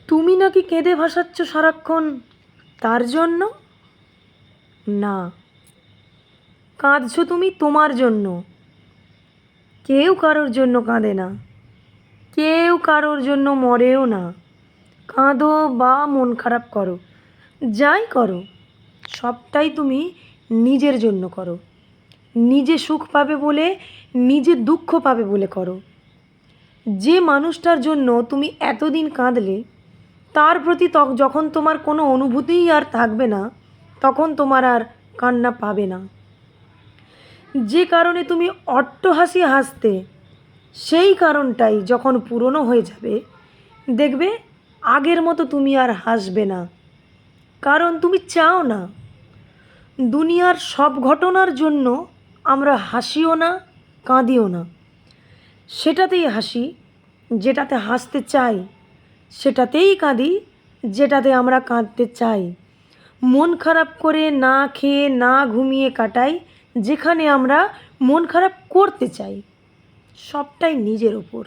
তুমি নাকি কেঁদে ভাসাচ্ছ সারাক্ষণ, তার জন্য? না, কাঁদছো তুমি তোমার জন্য। কেউ কারোর জন্য কাঁদে না, কেউ কারোর জন্য মরেও না। কাঁদো বা মন খারাপ করো, যাই করো, সবটাই তুমি নিজের জন্য করো। নিজে সুখ পাবে বলে, নিজে দুঃখ পাবে বলে করো। যে মানুষটার জন্য তুমি এতদিন কাঁদলে, তার প্রতি যখন তোমার কোনো অনুভূতিই আর থাকবে না, তখন তোমার আর কান্না পাবে না। যে কারণে তুমি অট্টহাসি হাসতে, সেই কারণটাই যখন পুরনো হয়ে যাবে, দেখবে আগের মতো তুমি আর হাসবে না। কারণ তুমি চাও না। দুনিয়ার সব ঘটনার জন্য আমরা হাসিও না, কাঁদিও না। সেটাতেই হাসি যেটাতে হাসতে চাই, সেটাতেই কাঁদি যেটাতে আমরা কাঁদতে চাই। মন খারাপ করে না খেয়ে না ঘুমিয়ে কাটাই যেখানে আমরা মন খারাপ করতে চাই। সবটাই নিজের ওপর।